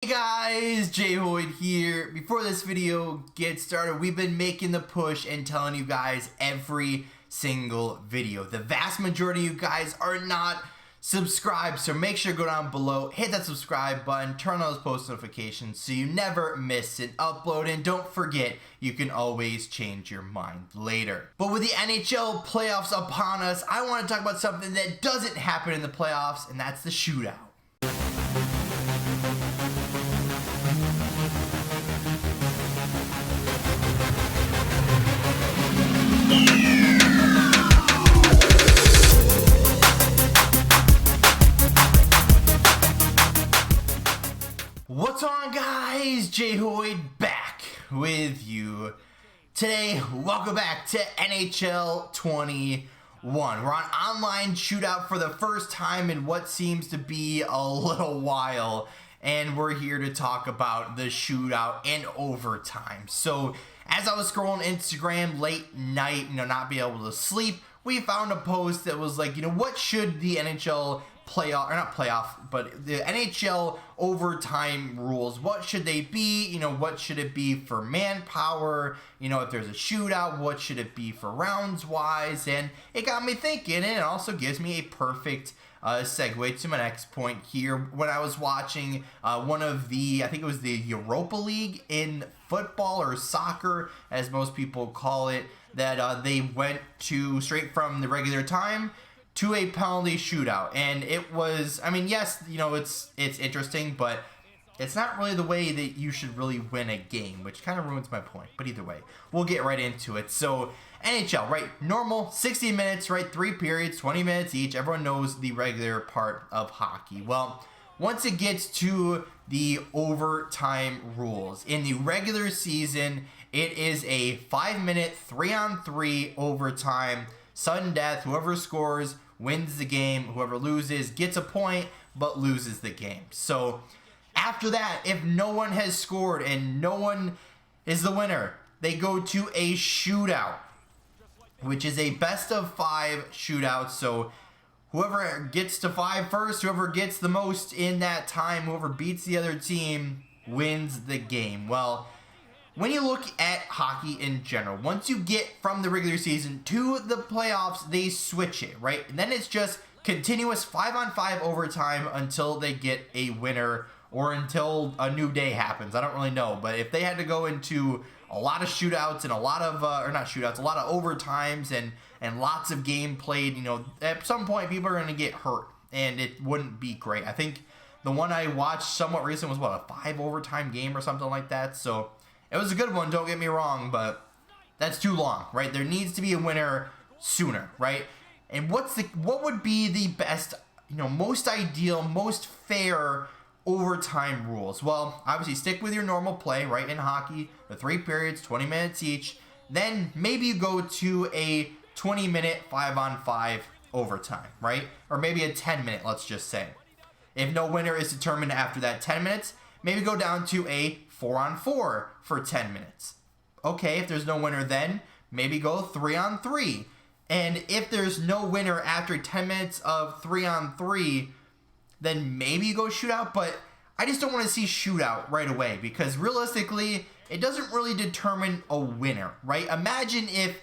Hey guys, JHoyt here. Before this video gets started, we've been making the push and telling you guys every single video. The vast majority of you guys are not subscribed, so make sure to go down below, hit that subscribe button, turn on those post notifications so you never miss an upload, and don't forget, you can always change your mind later. But with the NHL playoffs upon us, I want to talk about something that doesn't happen in the playoffs, and that's the shootout. What's on, guys? JHoyt back with you today. Welcome back to NHL 21. We're on online shootout for the first time in what seems to be a little while, and we're here to talk about the shootout and overtime. So as I was scrolling Instagram late night, not be able to sleep, we found a post that was like, what should the NHL but the NHL overtime rules, what should they be? What should it be for manpower? If there's a shootout, what should it be for rounds wise? And it got me thinking, and it also gives me a perfect segue to my next point here. When I was watching one of the, I think it was the Europa League in football or soccer, as most people call it, that they went to straight from the regular time to a penalty shootout. And it was, yes, it's interesting, but it's not really the way that you should really win a game, which kind of ruins my point. But either way, we'll get right into it. So NHL, right? Normal 60 minutes, right? 3 periods, 20 minutes each. Everyone knows the regular part of hockey. Well, once it gets to the overtime rules, in the regular season, it is a 5-minute, 3-on-3 overtime, sudden death. Whoever scores wins the game. Whoever loses gets a point, but loses the game. So after that, if no one has scored and no one is the winner, they go to a shootout, which is a best of 5 shootout. So whoever gets to 5 first, whoever gets the most in that time, whoever beats the other team wins the game. Well, when you look at hockey in general, once you get from the regular season to the playoffs, they switch it, right? And then it's just continuous 5-on-5 overtime until they get a winner or until a new day happens. I don't really know, but if they had to go into a lot of shootouts and a lot of, or not shootouts, a lot of overtimes and lots of game played, at some point people are going to get hurt, and it wouldn't be great. I think the one I watched somewhat recent was, a 5 overtime game or something like that, so it was a good one, don't get me wrong, but that's too long, right? There needs to be a winner sooner, right? And what would be the best, most ideal, most fair overtime rules? Well, obviously stick with your normal play, right? In hockey, the 3 periods, 20 minutes each. Then maybe you go to a 20-minute 5-on-5 overtime, right? Or maybe a 10-minute, let's just say. If no winner is determined after that 10 minutes, maybe go down to a 4-on-4 for 10 minutes. Okay, if there's no winner then, maybe go 3-on-3. And if there's no winner after 10 minutes of 3-on-3, then maybe you go shootout. But I just don't want to see shootout right away, because realistically, it doesn't really determine a winner, right? Imagine if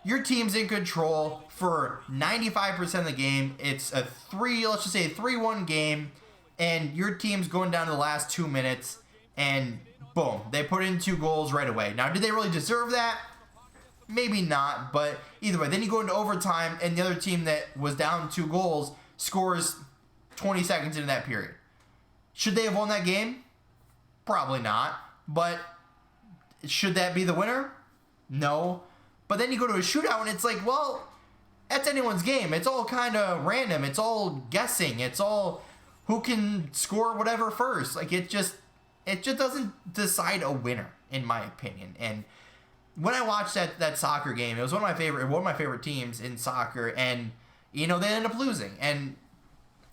your team's in control for 95% of the game. It's a let's just say a 3-1 game, and your team's going down to the last 2 minutes, and boom, they put in 2 goals right away. Now, did they really deserve that? Maybe not, but either way, then you go into overtime, and the other team that was down 2 goals scores 20 seconds into that period. Should they have won that game? Probably not, but should that be the winner? No. But then you go to a shootout, and it's like, well, that's anyone's game. It's all kind of random. It's all guessing. It's all who can score whatever first. Like, it just doesn't decide a winner, in my opinion. And when I watched that soccer game, it was one of my favorite teams in soccer, and they ended up losing, and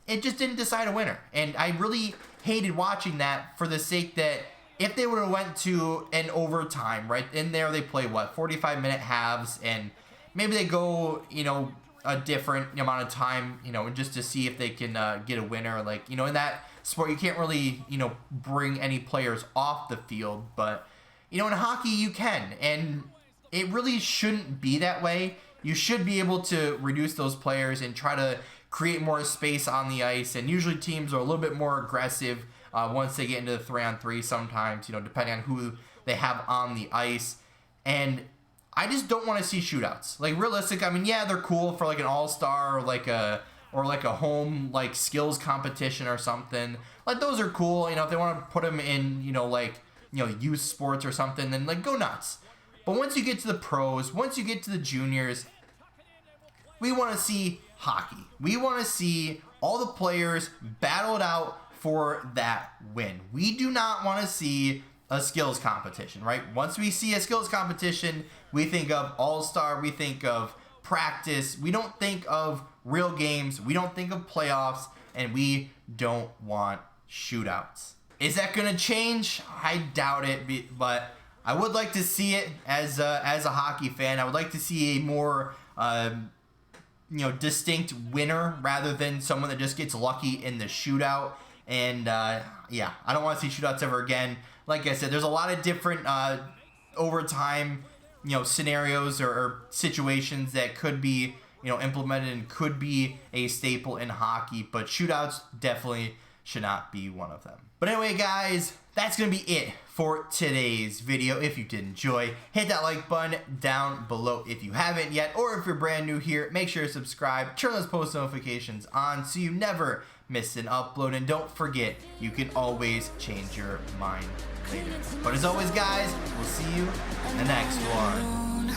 it just didn't decide a winner. And I really hated watching that, for the sake that if they would have went to an overtime, right in there, they play 45-minute halves, and maybe they go a different amount of time, just to see if they can get a winner, like in that sport, you can't really, you know, bring any players off the field. But, you know, in hockey, you can. And it really shouldn't be that way. You should be able to reduce those players and try to create more space on the ice. And usually teams are a little bit more aggressive once they get into the 3-on-3 sometimes, you know, depending on who they have on the ice. And I just don't want to see shootouts. Like, realistic, I mean, yeah, they're cool for like an all-star or like a home like skills competition or something. Like, those are cool. You know, if they want to put them in, you know, like, you know, youth sports or something, then like go nuts. But once you get to the pros, once you get to the juniors, we want to see hockey. We want to see all the players battle it out for that win. We do not want to see a skills competition, right? Once we see a skills competition, we think of all-star, we think of practice, we don't think of real games, we don't think of playoffs, and we don't want shootouts. Is that going to change? I doubt it, but I would like to see it as a hockey fan. I would like to see a more you know, distinct winner rather than someone that just gets lucky in the shootout. And yeah, I don't want to see shootouts ever again. Like I said, there's a lot of different overtime, you know, scenarios or situations that could be, you know, implemented and could be a staple in hockey, but shootouts definitely should not be one of them. But anyway, guys, that's going to be it for today's video. If you did enjoy, hit that like button down below if you haven't yet, or if you're brand new here, make sure to subscribe, turn those post notifications on so you never miss an upload, and don't forget, you can always change your mind later. But as always, guys, we'll see you in the next one.